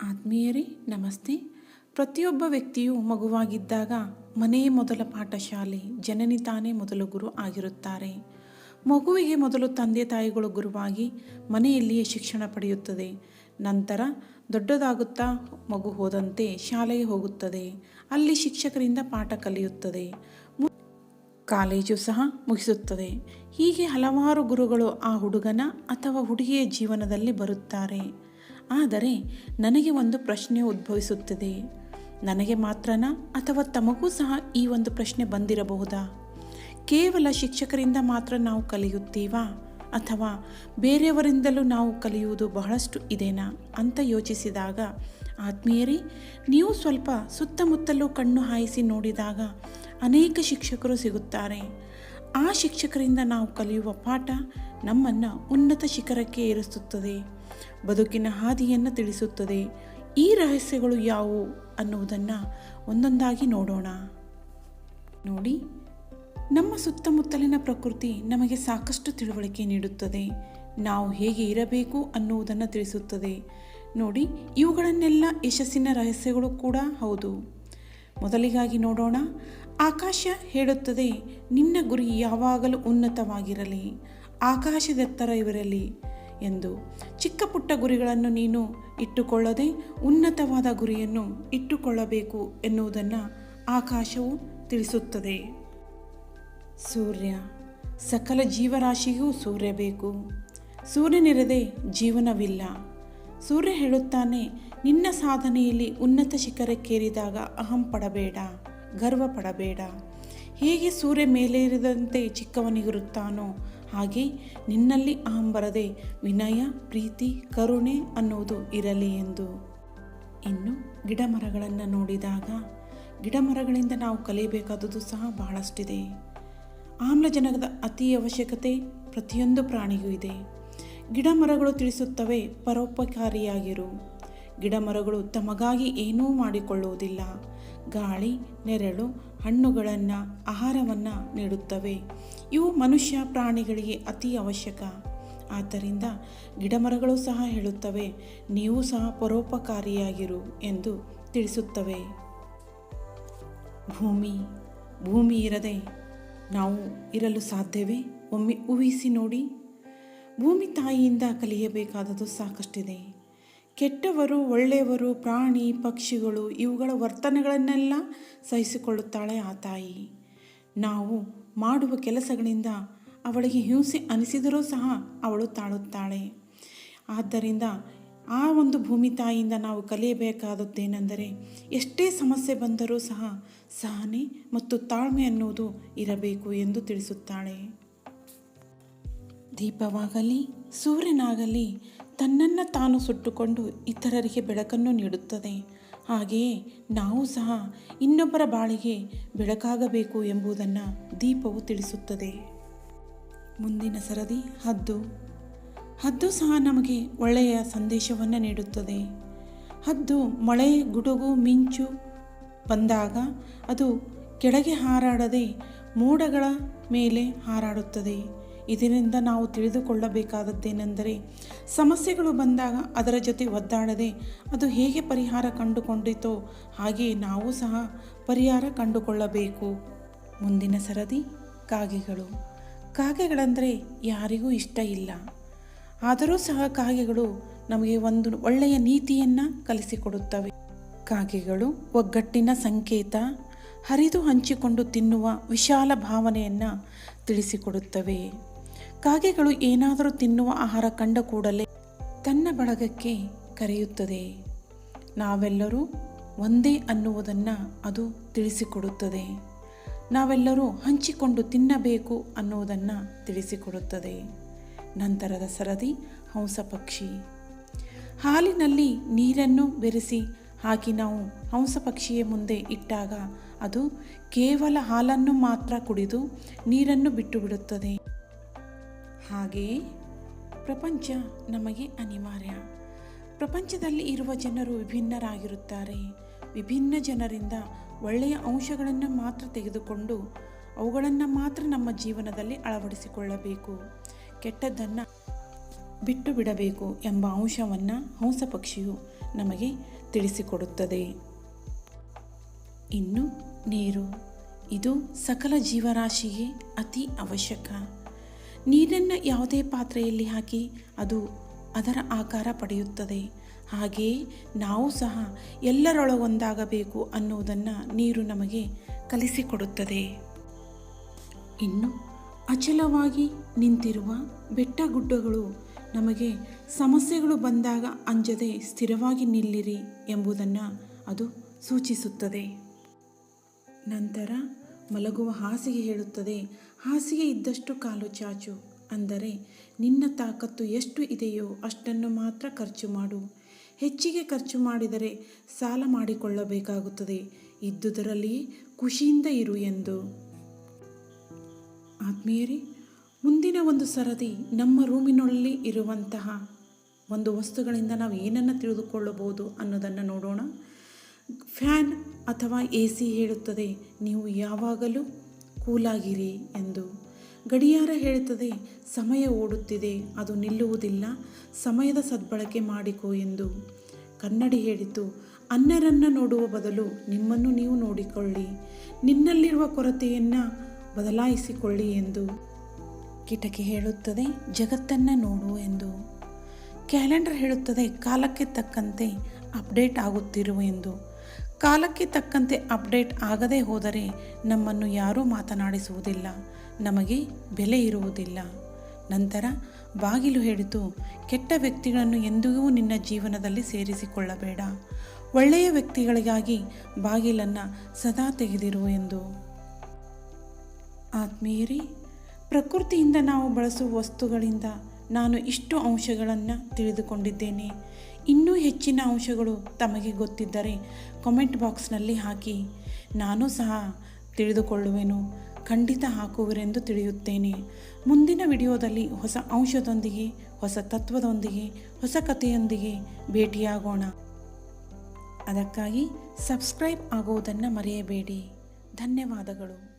ಆತ್ಮೀಯರೇ ನಮಸ್ತೆ. ಪ್ರತಿಯೊಬ್ಬ ವ್ಯಕ್ತಿಯು ಮಗುವಾಗಿದ್ದಾಗ ಮನೆಯೇ ಮೊದಲ ಪಾಠಶಾಲೆ, ಜನನಿ ತಾನೇ ಮೊದಲ ಗುರು ಆಗಿರುತ್ತಾರೆ. ಮಗುವಿಗೆ ಮೊದಲು ತಂದೆ ತಾಯಿಗಳು ಗುರುವಾಗಿ ಮನೆಯಲ್ಲಿಯೇ ಶಿಕ್ಷಣ ಪಡೆಯುತ್ತದೆ. ನಂತರ ದೊಡ್ಡದಾಗುತ್ತಾ ಮಗು ಹೋದಂತೆ ಶಾಲೆಗೆ ಹೋಗುತ್ತದೆ. ಅಲ್ಲಿ ಶಿಕ್ಷಕರಿಂದ ಪಾಠ ಕಲಿಯುತ್ತದೆ. ಕಾಲೇಜು ಸಹ ಮುಗಿಸುತ್ತದೆ. ಹೀಗೆ ಹಲವಾರು ಗುರುಗಳು ಆ ಹುಡುಗನ ಅಥವಾ ಹುಡುಗಿಯ ಜೀವನದಲ್ಲಿ ಬರುತ್ತಾರೆ. ಆದರೆ ನನಗೆ ಒಂದು ಪ್ರಶ್ನೆ ಉದ್ಭವಿಸುತ್ತದೆ. ನನಗೆ ಮಾತ್ರನಾ ಅಥವಾ ತಮಗೂ ಸಹ ಈ ಒಂದು ಪ್ರಶ್ನೆ ಬಂದಿರಬಹುದಾ? ಕೇವಲ ಶಿಕ್ಷಕರಿಂದ ಮಾತ್ರ ನಾವು ಕಲಿಯುತ್ತೀವಾ ಅಥವಾ ಬೇರೆಯವರಿಂದಲೂ ನಾವು ಕಲಿಯುವುದು ಬಹಳಷ್ಟು ಇದೆನಾ ಅಂತ ಯೋಚಿಸಿದಾಗ, ಆತ್ಮೀಯರೇ, ನೀವು ಸ್ವಲ್ಪ ಸುತ್ತಮುತ್ತಲೂ ಕಣ್ಣು ಹಾಯಿಸಿ ನೋಡಿದಾಗ ಅನೇಕ ಶಿಕ್ಷಕರು ಸಿಗುತ್ತಾರೆ. ಆ ಶಿಕ್ಷಕರಿಂದ ನಾವು ಕಲಿಯುವ ಪಾಠ ನಮ್ಮನ್ನು ಉನ್ನತ ಶಿಖರಕ್ಕೆ ಏರಿಸುತ್ತದೆ, ಬದುಕಿನ ಹಾದಿಯನ್ನು ತಿಳಿಸುತ್ತದೆ. ಈ ರಹಸ್ಯಗಳು ಯಾವುವು ಅನ್ನುವುದನ್ನು ಒಂದೊಂದಾಗಿ ನೋಡೋಣ. ನೋಡಿ, ನಮ್ಮ ಸುತ್ತಮುತ್ತಲಿನ ಪ್ರಕೃತಿ ನಮಗೆ ಸಾಕಷ್ಟು ತಿಳುವಳಿಕೆ ನೀಡುತ್ತದೆ. ನಾವು ಹೇಗೆ ಇರಬೇಕು ಅನ್ನುವುದನ್ನು ತಿಳಿಸುತ್ತದೆ. ನೋಡಿ, ಇವುಗಳನ್ನೆಲ್ಲ ಯಶಸ್ಸಿನ ರಹಸ್ಯಗಳು ಕೂಡ ಹೌದು. ಮೊದಲಿಗಾಗಿ ನೋಡೋಣ. ಆಕಾಶ ಹೇಳುತ್ತದೆ, ನಿನ್ನ ಗುರಿ ಯಾವಾಗಲೂ ಉನ್ನತವಾಗಿರಲಿ, ಆಕಾಶದೆತ್ತರ ಇರಲಿ ಎಂದು. ಚಿಕ್ಕ ಪುಟ್ಟ ಗುರಿಗಳನ್ನು ನೀನು ಇಟ್ಟುಕೊಳ್ಳದೆ ಉನ್ನತವಾದ ಗುರಿಯನ್ನು ಇಟ್ಟುಕೊಳ್ಳಬೇಕು ಎನ್ನುವುದನ್ನು ಆಕಾಶವು ತಿಳಿಸುತ್ತದೆ. ಸೂರ್ಯ, ಸಕಲ ಜೀವರಾಶಿಗೂ ಸೂರ್ಯ ಬೇಕು. ಸೂರ್ಯನಿರದೆ ಜೀವನವಿಲ್ಲ. ಸೂರ್ಯ ಹೇಳುತ್ತಾನೆ, ನಿನ್ನ ಸಾಧನೆಯಲ್ಲಿ ಉನ್ನತ ಶಿಖರಕ್ಕೇರಿದಾಗ ಅಹಂ ಪಡಬೇಡ, ಗರ್ವ ಪಡಬೇಡ. ಹೇಗೆ ಸೂರ್ಯ ಮೇಲೇರಿದಂತೆ ಚಿಕ್ಕವನಿಗಿರುತ್ತಾನೋ ಹಾಗೆ ನಿನ್ನಲ್ಲಿ ಅಹಂ ಬರದೆ ವಿನಯ, ಪ್ರೀತಿ, ಕರುಣೆ ಅನ್ನುವುದು ಇರಲಿ ಎಂದು. ಇನ್ನು ಗಿಡ ಮರಗಳನ್ನು ನೋಡಿದಾಗ, ಗಿಡ ಮರಗಳಿಂದ ನಾವು ಕಲಿಯಬೇಕಾದದ್ದು ಸಹ ಬಹಳಷ್ಟಿದೆ. ಆಮ್ಲಜನಕದ ಅತಿ ಅವಶ್ಯಕತೆ ಪ್ರತಿಯೊಂದು ಪ್ರಾಣಿಗೂ ಇದೆ. ಗಿಡ ಮರಗಳು ತಿಳಿಸುತ್ತವೆ, ಪರೋಪಕಾರಿಯಾಗಿರು. ಗಿಡ ಮರಗಳು ತಮಗಾಗಿ ಏನೂ ಮಾಡಿಕೊಳ್ಳುವುದಿಲ್ಲ. ಗಾಳಿ, ನೆರಳು, ಹಣ್ಣುಗಳನ್ನು, ಆಹಾರವನ್ನು ನೀಡುತ್ತವೆ. ಇವು ಮನುಷ್ಯ ಪ್ರಾಣಿಗಳಿಗೆ ಅತಿ ಅವಶ್ಯಕ. ಆದ್ದರಿಂದ ಗಿಡಮರಗಳು ಸಹ ಹೇಳುತ್ತವೆ, ನೀವು ಸಹ ಪರೋಪಕಾರಿಯಾಗಿರು ಎಂದು ತಿಳಿಸುತ್ತವೆ. ಭೂಮಿ ಇರದೆ ನಾವು ಇರಲು ಸಾಧ್ಯವೇ? ಒಮ್ಮೆ ಊಹಿಸಿ ನೋಡಿ. ಭೂಮಿ ತಾಯಿಯಿಂದ ಕಲಿಯಬೇಕಾದದ್ದು ಸಾಕಷ್ಟಿದೆ. ಕೆಟ್ಟವರು, ಒಳ್ಳೆಯವರು, ಪ್ರಾಣಿ, ಪಕ್ಷಿಗಳು ಇವುಗಳ ವರ್ತನೆಗಳನ್ನೆಲ್ಲ ಸಹಿಸಿಕೊಳ್ಳುತ್ತಾಳೆ ಆ ತಾಯಿ. ನಾವು ಮಾಡುವ ಕೆಲಸಗಳಿಂದ ಅವಳಿಗೆ ಹಿಂಸೆ ಅನಿಸಿದರೂ ಸಹ ಅವಳು ತಾಳುತ್ತಾಳೆ. ಆದ್ದರಿಂದ ಆ ಒಂದು ಭೂಮಿ ತಾಯಿಯಿಂದ ನಾವು ಕಲಿಯಬೇಕಾದದ್ದೇನೆಂದರೆ, ಎಷ್ಟೇ ಸಮಸ್ಯೆ ಬಂದರೂ ಸಹ ಸಹನೆ ಮತ್ತು ತಾಳ್ಮೆ ಅನ್ನುವುದು ಇರಬೇಕು ಎಂದು ತಿಳಿಸುತ್ತಾಳೆ. ದೀಪವಾಗಲಿ ಸೂರ್ಯನಾಗಲಿ ತನ್ನನ್ನು ತಾನು ಸುಟ್ಟುಕೊಂಡು ಇತರರಿಗೆ ಬೆಳಕನ್ನು ನೀಡುತ್ತದೆ. ಹಾಗೆಯೇ ನಾವು ಸಹ ಇನ್ನೊಬ್ಬರ ಬಾಳಿಗೆ ಬೆಳಕಾಗಬೇಕು ಎಂಬುದನ್ನು ದೀಪವು ತಿಳಿಸುತ್ತದೆ. ಮುಂದಿನ ಸರದಿ ಹದ್ದು ಸಹ ನಮಗೆ ಒಳ್ಳೆಯ ಸಂದೇಶವನ್ನು ನೀಡುತ್ತದೆ. ಹದ್ದು ಮಳೆ, ಗುಡುಗು, ಮಿಂಚು ಬಂದಾಗ ಅದು ಕೆಳಗೆ ಹಾರಾಡದೆ ಮೋಡಗಳ ಮೇಲೆ ಹಾರಾಡುತ್ತದೆ. ಇದರಿಂದ ನಾವು ತಿಳಿದುಕೊಳ್ಳಬೇಕಾದದ್ದೇನೆಂದರೆ, ಸಮಸ್ಯೆಗಳು ಬಂದಾಗ ಅದರ ಜೊತೆ ಒದ್ದಾಡದೆ ಅದು ಹೇಗೆ ಪರಿಹಾರ ಕಂಡುಕೊಂಡಿತೋ ಹಾಗೆ ನಾವು ಸಹ ಪರಿಹಾರ ಕಂಡುಕೊಳ್ಳಬೇಕು. ಮುಂದಿನ ಸರದಿ ಕಾಗೆಗಳಂದರೆ ಯಾರಿಗೂ ಇಷ್ಟ ಇಲ್ಲ. ಆದರೂ ಸಹ ಕಾಗೆಗಳು ನಮಗೆ ಒಂದು ಒಳ್ಳೆಯ ನೀತಿಯನ್ನು ಕಲಿಸಿಕೊಡುತ್ತವೆ. ಕಾಗೆಗಳು ಒಗ್ಗಟ್ಟಿನ ಸಂಕೇತ, ಹರಿದು ಹಂಚಿಕೊಂಡು ತಿನ್ನುವ ವಿಶಾಲ ಭಾವನೆಯನ್ನು ತಿಳಿಸಿಕೊಡುತ್ತವೆ. ಕಾಗೆಗಳು ಏನಾದರೂ ತಿನ್ನುವ ಆಹಾರ ಕಂಡ ಕೂಡಲೇ ತನ್ನ ಬಳಗಕ್ಕೆ ಕರೆಯುತ್ತದೆ. ನಾವೆಲ್ಲರೂ ಒಂದೇ ಅನ್ನುವುದನ್ನು ಅದು ತಿಳಿಸಿಕೊಡುತ್ತದೆ. ನಾವೆಲ್ಲರೂ ಹಂಚಿಕೊಂಡು ತಿನ್ನಬೇಕು ಅನ್ನುವುದನ್ನು ತಿಳಿಸಿಕೊಡುತ್ತದೆ. ನಂತರದ ಸರದಿ ಹಂಸ ಪಕ್ಷಿ. ಹಾಲಿನಲ್ಲಿ ನೀರನ್ನು ಬೆರೆಸಿ ಹಾಕಿ ನಾವು ಹಂಸ ಪಕ್ಷಿಯ ಮುಂದೆ ಇಟ್ಟಾಗ ಅದು ಕೇವಲ ಹಾಲನ್ನು ಮಾತ್ರ ಕುಡಿದು ನೀರನ್ನು ಬಿಟ್ಟು ಬಿಡುತ್ತದೆ. ಹಾಗೆಯೇ ಪ್ರಪಂಚ ನಮಗೆ ಅನಿವಾರ್ಯ. ಪ್ರಪಂಚದಲ್ಲಿ ಇರುವ ಜನರು ವಿಭಿನ್ನರಾಗಿರುತ್ತಾರೆ. ವಿಭಿನ್ನ ಜನರಿಂದ ಒಳ್ಳೆಯ ಅಂಶಗಳನ್ನು ಮಾತ್ರ ತೆಗೆದುಕೊಂಡು ಅವುಗಳನ್ನು ಮಾತ್ರ ನಮ್ಮ ಜೀವನದಲ್ಲಿ ಅಳವಡಿಸಿಕೊಳ್ಳಬೇಕು. ಕೆಟ್ಟದ್ದನ್ನು ಬಿಟ್ಟು ಬಿಡಬೇಕು ಎಂಬ ಅಂಶವನ್ನು ಹಂಸ ಪಕ್ಷಿಯು ನಮಗೆ ತಿಳಿಸಿಕೊಡುತ್ತದೆ. ಇನ್ನು ನೀರು, ಇದು ಸಕಲ ಜೀವರಾಶಿಗೆ ಅತಿ ಅವಶ್ಯಕ. ನೀರನ್ನು ಯಾವುದೇ ಪಾತ್ರೆಯಲ್ಲಿ ಹಾಕಿ ಅದು ಅದರ ಆಕಾರ ಪಡೆಯುತ್ತದೆ. ಹಾಗೆಯೇ ನಾವು ಸಹ ಎಲ್ಲರೊಳಗೊಂದಾಗಬೇಕು ಅನ್ನುವುದನ್ನು ನೀರು ನಮಗೆ ಕಲಿಸಿಕೊಡುತ್ತದೆ. ಇನ್ನು ಅಚಲವಾಗಿ ನಿಂತಿರುವ ಬೆಟ್ಟ ಗುಡ್ಡಗಳು ನಮಗೆ ಸಮಸ್ಯೆಗಳು ಬಂದಾಗ ಅಂಜದೆ ಸ್ಥಿರವಾಗಿ ನಿಲ್ಲಿರಿ ಎಂಬುದನ್ನು ಅದು ಸೂಚಿಸುತ್ತದೆ. ನಂತರ ಮಲಗುವ ಹಾಸಿಗೆ ಹೇಳುತ್ತದೆ, ಹಾಸಿಗೆ ಇದ್ದಷ್ಟು ಕಾಲು ಚಾಚು, ಅಂದರೆ ನಿನ್ನ ತಾಕತ್ತು ಎಷ್ಟು ಇದೆಯೋ ಅಷ್ಟನ್ನು ಮಾತ್ರ ಖರ್ಚು ಮಾಡು. ಹೆಚ್ಚಿಗೆ ಖರ್ಚು ಮಾಡಿದರೆ ಸಾಲ ಮಾಡಿಕೊಳ್ಳಬೇಕಾಗುತ್ತದೆ. ಇದ್ದುದರಲ್ಲಿ ಖುಷಿಯಿಂದ ಇರು ಎಂದು. ಆತ್ಮೀಯರೇ, ಮುಂದಿನ ಒಂದು ಸರದಿ ನಮ್ಮ ರೂಮಿನಲ್ಲಿ ಇರುವಂತಹ ಒಂದು ವಸ್ತುಗಳಿಂದ ನಾವು ಏನನ್ನು ತಿಳಿದುಕೊಳ್ಳಬಹುದು ಅನ್ನೋದನ್ನು ನೋಡೋಣ. ಫ್ಯಾನ್ ಅಥವಾ AC ಹೇಳುತ್ತದೆ ನೀವು ಯಾವಾಗಲೂ ಕೂಲಾಗಿರಿ ಎಂದು. ಗಡಿಯಾರ ಹೇಳುತ್ತದೆ ಸಮಯ ಓಡುತ್ತಿದೆ, ಅದು ನಿಲ್ಲುವುದಿಲ್ಲ, ಸಮಯದ ಸದ್ಬಳಕೆ ಮಾಡಿಕೋ ಎಂದು. ಕನ್ನಡಿ ಹೇಳಿತು ಅನ್ಯರನ್ನು ನೋಡುವ ಬದಲು ನಿಮ್ಮನ್ನು ನೀವು ನೋಡಿಕೊಳ್ಳಿ, ನಿನ್ನಲ್ಲಿರುವ ಕೊರತೆಯನ್ನು ಬದಲಾಯಿಸಿಕೊಳ್ಳಿ ಎಂದು. ಕಿಟಕಿ ಹೇಳುತ್ತದೆ ಜಗತ್ತನ್ನು ನೋಡು ಎಂದು. ಕ್ಯಾಲೆಂಡರ್ ಹೇಳುತ್ತದೆ ಕಾಲಕ್ಕೆ ತಕ್ಕಂತೆ ಅಪ್ಡೇಟ್ ಆಗುತ್ತಿರು ಎಂದು. ಕಾಲಕ್ಕೆ ತಕ್ಕಂತೆ ಅಪ್ಡೇಟ್ ಆಗದೇ ಹೋದರೆ ನಮ್ಮನ್ನು ಯಾರೂ ಮಾತನಾಡಿಸುವುದಿಲ್ಲ, ನಮಗೆ ಬೆಲೆ ಇರುವುದಿಲ್ಲ. ನಂತರ ಬಾಗಿಲು ಹೇಳಿತು ಕೆಟ್ಟ ವ್ಯಕ್ತಿಗಳನ್ನು ಎಂದಿಗೂ ನಿನ್ನ ಜೀವನದಲ್ಲಿ ಸೇರಿಸಿಕೊಳ್ಳಬೇಡ, ಒಳ್ಳೆಯ ವ್ಯಕ್ತಿಗಳಿಗಾಗಿ ಬಾಗಿಲನ್ನು ಸದಾ ತೆಗೆದಿರು ಎಂದು. ಆತ್ಮೀಯರೇ, ಪ್ರಕೃತಿಯಿಂದ ನಾವು ಬಳಸುವ ವಸ್ತುಗಳಿಂದ ನಾನು ಇಷ್ಟು ಅಂಶಗಳನ್ನು ತಿಳಿದುಕೊಂಡಿದ್ದೇನೆ. ಇನ್ನೂ ಹೆಚ್ಚಿನ ಅಂಶಗಳು ತಮಗೆ ಗೊತ್ತಿದ್ದರೆ ಕಾಮೆಂಟ್ ಬಾಕ್ಸ್ನಲ್ಲಿ ಹಾಕಿ, ನಾನು ಸಹ ತಿಳಿದುಕೊಳ್ಳುವೆನು. ಖಂಡಿತ ಹಾಕುವಿರೆಂದು ತಿಳಿಯುತ್ತೇನೆ. ಮುಂದಿನ ವಿಡಿಯೋದಲ್ಲಿ ಹೊಸ ಅಂಶದೊಂದಿಗೆ, ಹೊಸ ತತ್ವದೊಂದಿಗೆ, ಹೊಸ ಕಥೆಯೊಂದಿಗೆ ಭೇಟಿಯಾಗೋಣ. ಅದಕ್ಕಾಗಿ ಸಬ್ಸ್ಕ್ರೈಬ್ ಆಗುವುದನ್ನು ಮರೆಯಬೇಡಿ. ಧನ್ಯವಾದಗಳು.